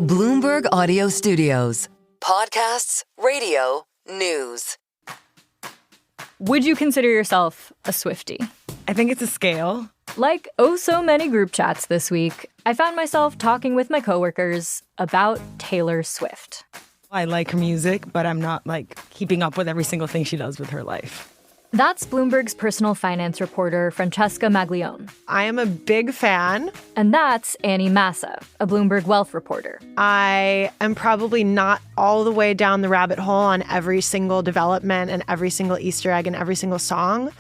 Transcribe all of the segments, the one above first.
Bloomberg Audio Studios. Podcasts, radio, news. Would you consider yourself a Swiftie? I think it's a scale. Like so many group chats this week, I found myself talking with my coworkers about Taylor Swift. I like her music, but I'm not keeping up with every single thing she does with her life. That's Bloomberg's personal finance reporter, Francesca Maglione. I am a big fan. And that's Annie Massa, a Bloomberg wealth reporter. I am probably not all the way down the rabbit hole on every single development and every single Easter egg and every single song.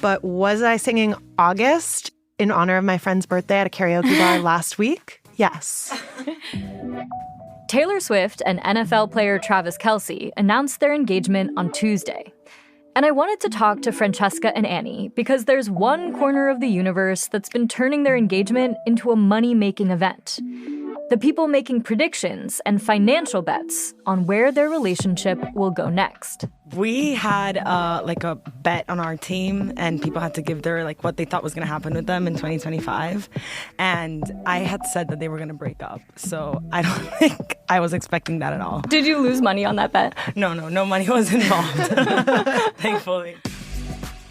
But was I singing August in honor of my friend's birthday at a karaoke bar last week? Yes. Taylor Swift and NFL player Travis Kelce announced their engagement on Tuesday. And I wanted to talk to Francesca and Annie because there's one corner of the universe that's been turning their engagement into a money-making event. The people making predictions and financial bets on where their relationship will go next. We had a bet on our team, and people had to give their what they thought was going to happen with them in 2025. And I had said that they were going to break up. So I don't think I was expecting that at all. Did you lose money on that bet? No money was involved. Thankfully.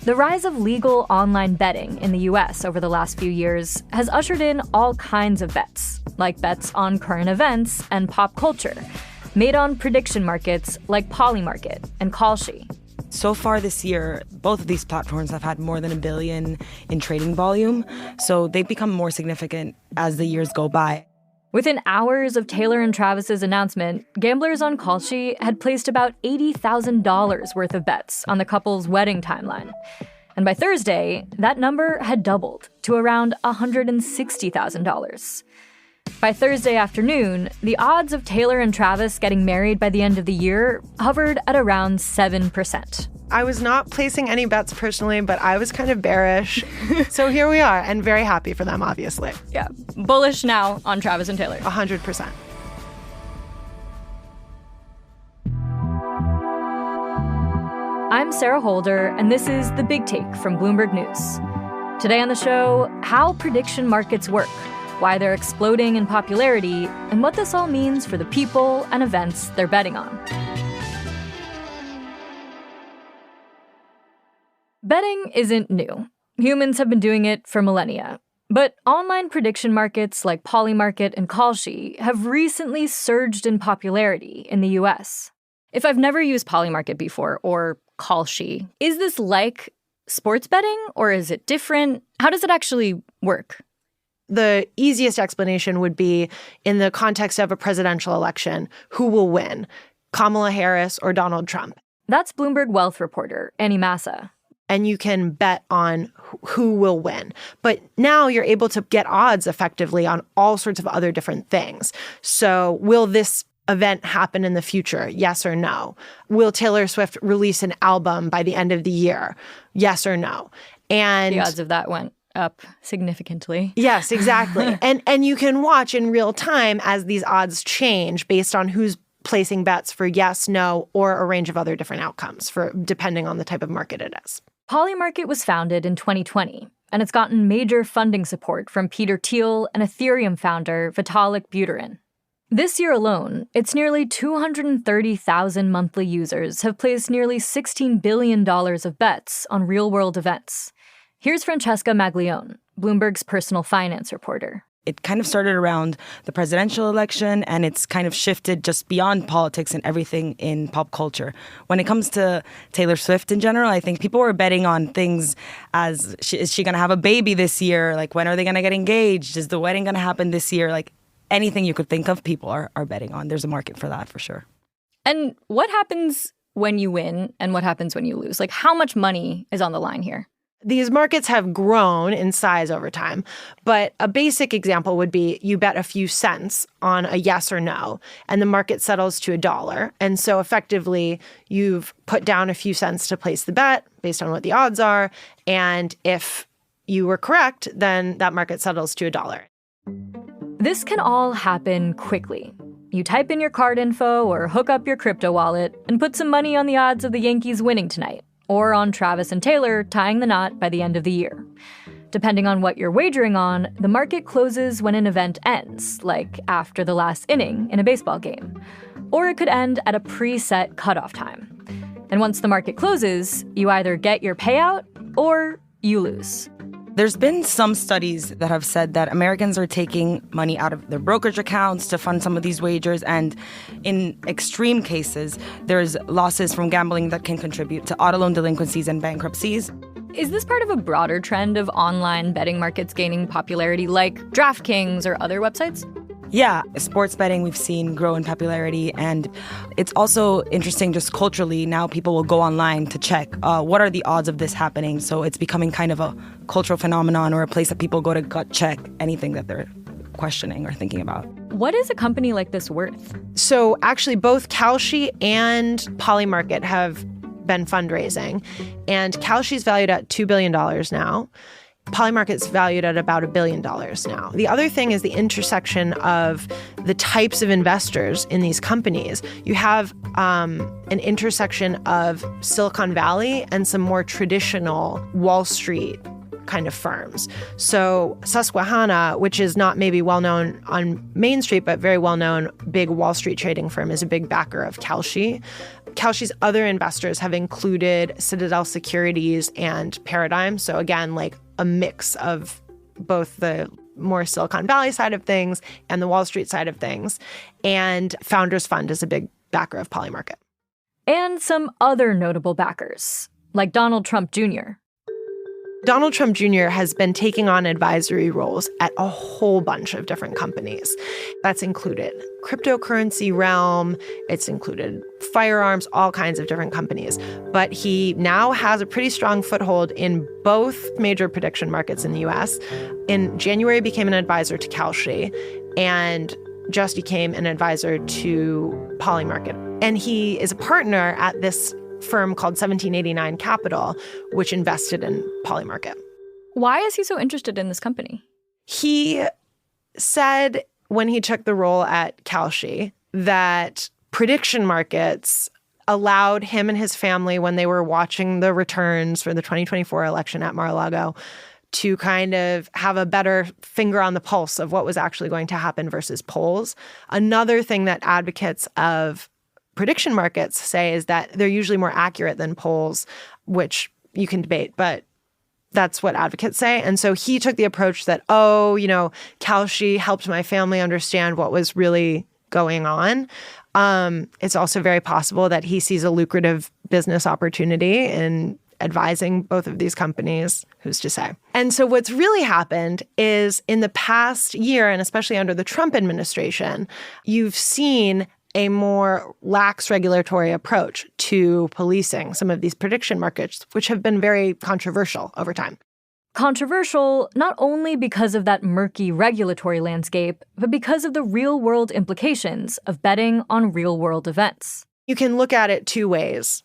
The rise of legal online betting in the US over the last few years has ushered in all kinds of bets, like bets on current events and pop culture, made on prediction markets like Polymarket and Kalshi. So far this year, both of these platforms have had more than $1 billion in trading volume, so they've become more significant as the years go by. Within hours of Taylor and Travis's announcement, gamblers on Kalshi had placed about $80,000 worth of bets on the couple's wedding timeline. And by Thursday, that number had doubled to around $160,000. By Thursday afternoon, the odds of Taylor and Travis getting married by the end of the year hovered at around 7%. I was not placing any bets personally, but I was kind of bearish. So here we are, and very happy for them, obviously. Yeah, bullish now on Travis and Taylor. 100%. I'm Sarah Holder, and this is The Big Take from Bloomberg News. Today on the show, how prediction markets work, why they're exploding in popularity, and what this all means for the people and events they're betting on. Betting isn't new. Humans have been doing it for millennia. But online prediction markets like Polymarket and Kalshi have recently surged in popularity in the US. If I've never used Polymarket before, or Kalshi, is this like sports betting, or is it different? How does it actually work? The easiest explanation would be in the context of a presidential election, who will win, Kamala Harris or Donald Trump? That's Bloomberg wealth reporter Annie Massa. And you can bet on who will win. But now you're able to get odds effectively on all sorts of other different things. So will this event happen in the future? Yes or no? Will Taylor Swift release an album by the end of the year? Yes or no? And the odds of that went up significantly. Yes, exactly. and you can watch in real time as these odds change based on who's placing bets for yes, no, or a range of other different outcomes depending on the type of market it is. Polymarket was founded in 2020, and it's gotten major funding support from Peter Thiel and Ethereum founder Vitalik Buterin. This year alone, its nearly 230,000 monthly users have placed nearly $16 billion of bets on real-world events. Here's Francesca Maglione, Bloomberg's personal finance reporter. It kind of started around the presidential election, and it's kind of shifted just beyond politics and everything in pop culture. When it comes to Taylor Swift in general, I think people were betting on things as, is she going to have a baby this year? When are they going to get engaged? Is the wedding going to happen this year? Anything you could think of, people are betting on. There's a market for that for sure. And what happens when you win and what happens when you lose? How much money is on the line here? These markets have grown in size over time, but a basic example would be you bet a few cents on a yes or no, and the market settles to $1. And so effectively, you've put down a few cents to place the bet based on what the odds are. And if you were correct, then that market settles to $1. This can all happen quickly. You type in your card info or hook up your crypto wallet and put some money on the odds of the Yankees winning tonight, or on Travis and Taylor tying the knot by the end of the year. Depending on what you're wagering on, the market closes when an event ends, like after the last inning in a baseball game. Or it could end at a preset cutoff time. And once the market closes, you either get your payout or you lose. There's been some studies that have said that Americans are taking money out of their brokerage accounts to fund some of these wagers, and in extreme cases, there's losses from gambling that can contribute to auto loan delinquencies and bankruptcies. Is this part of a broader trend of online betting markets gaining popularity, like DraftKings or other websites? Yeah, sports betting we've seen grow in popularity, and it's also interesting just culturally. Now people will go online to check what are the odds of this happening. So it's becoming kind of a cultural phenomenon or a place that people go to gut check anything that they're questioning or thinking about. What is a company like this worth? So actually both Kalshi and Polymarket have been fundraising, and Kalshi's valued at $2 billion now. Polymarket's valued at about $1 billion now. The other thing is the intersection of the types of investors in these companies. You have an intersection of Silicon Valley and some more traditional Wall Street kind of firms. So Susquehanna, which is not maybe well known on Main Street, but very well known big Wall Street trading firm, is a big backer of Kalshi. Kalshi's other investors have included Citadel Securities and Paradigm. So again, like a mix of both the more Silicon Valley side of things and the Wall Street side of things. And Founders Fund is a big backer of Polymarket. And some other notable backers, like Donald Trump Jr. Donald Trump Jr. has been taking on advisory roles at a whole bunch of different companies. That's included cryptocurrency realm, it's included firearms, all kinds of different companies. But he now has a pretty strong foothold in both major prediction markets in the US. In January, he became an advisor to Kalshi and just became an advisor to Polymarket. And he is a partner at this firm called 1789 Capital, which invested in Polymarket. Why is he so interested in this company? He said when he took the role at Kalshi that prediction markets allowed him and his family, when they were watching the returns for the 2024 election at Mar-a-Lago, to kind of have a better finger on the pulse of what was actually going to happen versus polls. Another thing that advocates of prediction markets say is that they're usually more accurate than polls, which you can debate, but that's what advocates say. And so he took the approach that, Kalshi helped my family understand what was really going on. It's also very possible that he sees a lucrative business opportunity in advising both of these companies. Who's to say? And so what's really happened is in the past year, and especially under the Trump administration, you've seen a more lax regulatory approach to policing some of these prediction markets, which have been very controversial over time. Controversial not only because of that murky regulatory landscape, but because of the real-world implications of betting on real-world events. You can look at it two ways.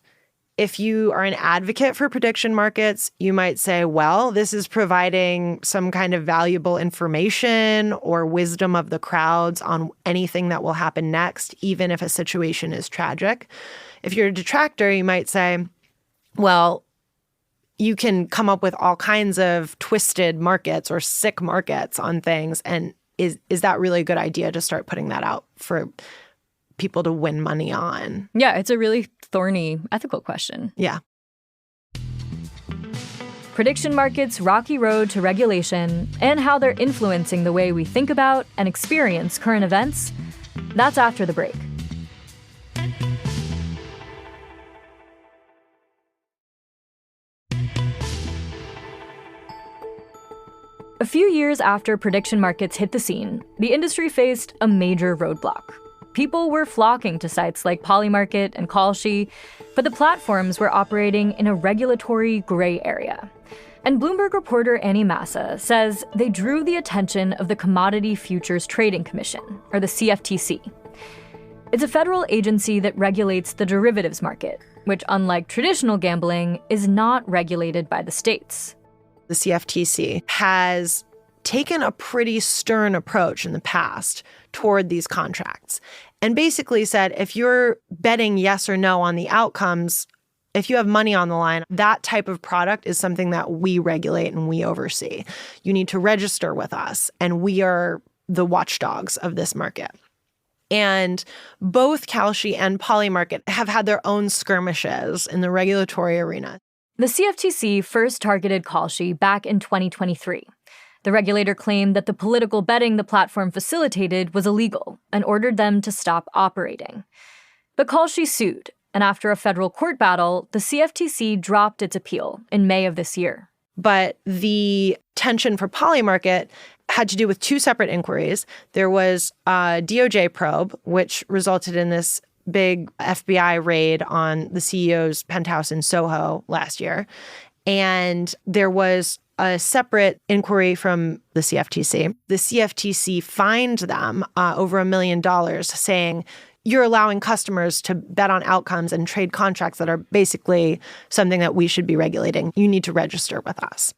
If you are an advocate for prediction markets, you might say, well, this is providing some kind of valuable information or wisdom of the crowds on anything that will happen next, even if a situation is tragic. If you're a detractor, you might say, well, you can come up with all kinds of twisted markets or sick markets on things. And is that really a good idea to start putting that out for people to win money on? Yeah, it's a really thorny ethical question. Yeah. Prediction markets' rocky road to regulation and how they're influencing the way we think about and experience current events, that's after the break. A few years after prediction markets hit the scene, the industry faced a major roadblock. People were flocking to sites like Polymarket and Kalshi, but the platforms were operating in a regulatory gray area. And Bloomberg reporter Annie Massa says they drew the attention of the Commodity Futures Trading Commission, or the CFTC. It's a federal agency that regulates the derivatives market, which, unlike traditional gambling, is not regulated by the states. The CFTC has taken a pretty stern approach in the past toward these contracts and basically said, if you're betting yes or no on the outcomes If you have money on the line, that type of product is something that we regulate and we oversee. You need to register with us, and we are the watchdogs of this market. And both Kalshi and Polymarket have had their own skirmishes in the regulatory arena. The CFTC first targeted Kalshi back in 2023. The regulator claimed that the political betting the platform facilitated was illegal and ordered them to stop operating. But Kalshi sued, and after a federal court battle, the CFTC dropped its appeal in May of this year. But the tension for Polymarket had to do with two separate inquiries. There was a DOJ probe, which resulted in this big FBI raid on the CEO's penthouse in Soho last year. And there was a separate inquiry from the CFTC. The CFTC fined them over $1 million, saying, you're allowing customers to bet on outcomes and trade contracts that are basically something that we should be regulating. You need to register with us.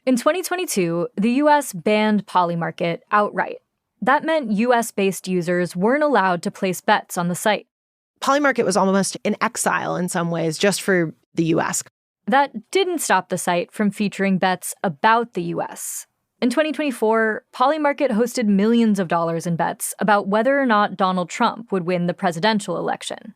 In 2022, the U.S. banned Polymarket outright. That meant U.S.-based users weren't allowed to place bets on the site. Polymarket was almost in exile in some ways, just for the U.S. That didn't stop the site from featuring bets about the U.S. In 2024, Polymarket hosted millions of dollars in bets about whether or not Donald Trump would win the presidential election.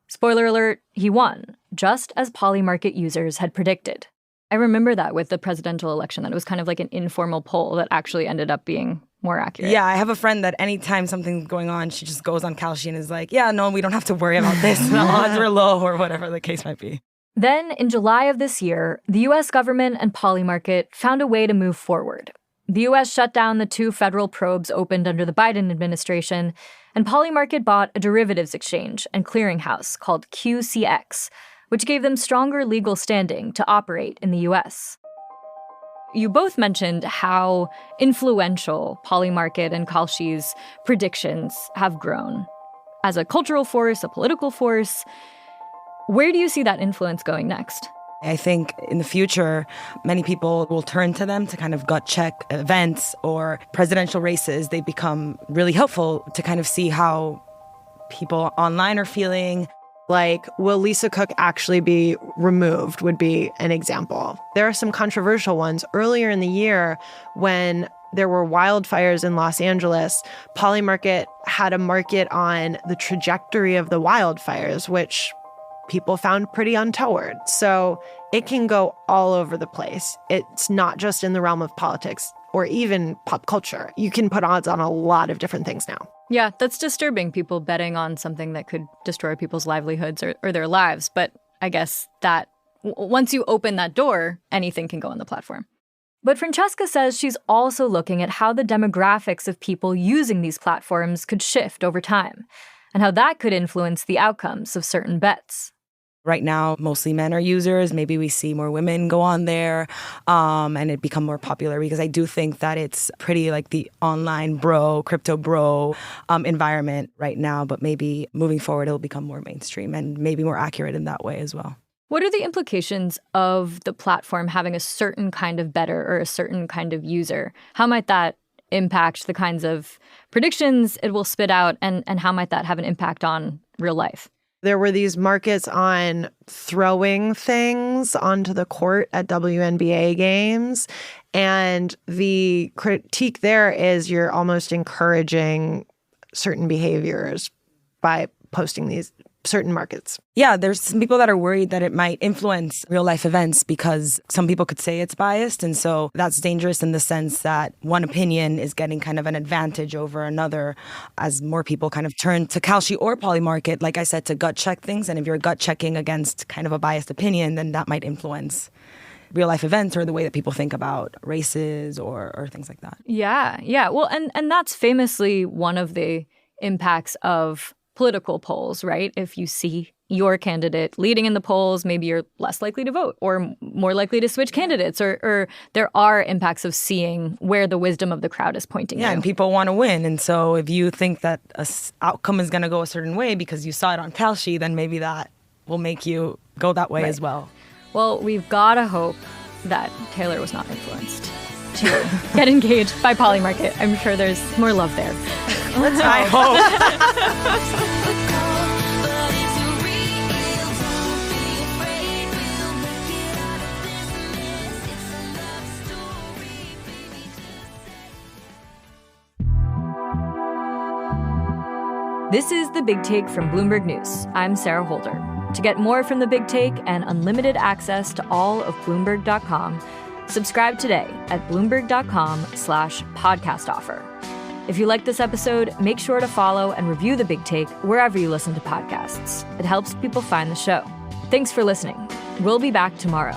Spoiler alert, he won, just as Polymarket users had predicted. I remember that with the presidential election, that it was kind of like an informal poll that actually ended up being more accurate. Yeah, I have a friend that anytime something's going on, she just goes on Kalshi and is like, yeah, no, we don't have to worry about this. The odds were low, or whatever the case might be. Then, in July of this year, the U.S. government and Polymarket found a way to move forward. The U.S. shut down the two federal probes opened under the Biden administration, and Polymarket bought a derivatives exchange and clearinghouse called QCX, which gave them stronger legal standing to operate in the U.S. You both mentioned how influential Polymarket and Kalshi's predictions have grown. As a cultural force, a political force, where do you see that influence going next? I think in the future, many people will turn to them to kind of gut check events or presidential races. They become really helpful to kind of see how people online are feeling. Like, will Lisa Cook actually be removed would be an example. There are some controversial ones. Earlier in the year, when there were wildfires in Los Angeles, Polymarket had a market on the trajectory of the wildfires, which people found pretty untoward. So it can go all over the place. It's not just in the realm of politics or even pop culture. You can put odds on a lot of different things now. Yeah, that's disturbing, people betting on something that could destroy people's livelihoods or their lives. But I guess that once you open that door, anything can go on the platform. But Francesca says she's also looking at how the demographics of people using these platforms could shift over time, and how that could influence the outcomes of certain bets. Right now, mostly men are users. Maybe we see more women go on there and it become more popular, because I do think that it's pretty like the online bro, crypto bro environment right now. But maybe moving forward, it'll become more mainstream and maybe more accurate in that way as well. What are the implications of the platform having a certain kind of bettor or a certain kind of user? How might that impact the kinds of predictions it will spit out, and how might that have an impact on real life? There were these markets on throwing things onto the court at WNBA games. And the critique there is you're almost encouraging certain behaviors by posting these certain markets. Yeah, there's some people that are worried that it might influence real life events, because some people could say it's biased. And so that's dangerous in the sense that one opinion is getting kind of an advantage over another as more people kind of turn to Kalshi or Polymarket, like I said, to gut check things. And if you're gut checking against kind of a biased opinion, then that might influence real life events or the way that people think about races or things like that. Yeah. Well, and that's famously one of the impacts of political polls, right? If you see your candidate leading in the polls, maybe you're less likely to vote or more likely to switch candidates, or there are impacts of seeing where the wisdom of the crowd is pointing you. Yeah, and people want to win. And so if you think that an outcome is going to go a certain way because you saw it on Kalshi, then maybe that will make you go that way as well. Well, we've got to hope that Taylor was not influenced to get engaged by Polymarket. I'm sure there's more love there. I hope. This is The Big Take from Bloomberg News. I'm Sarah Holder. To get more from The Big Take and unlimited access to all of Bloomberg.com, subscribe today at Bloomberg.com/podcast offer. If you like this episode, make sure to follow and review The Big Take wherever you listen to podcasts. It helps people find the show. Thanks for listening. We'll be back tomorrow.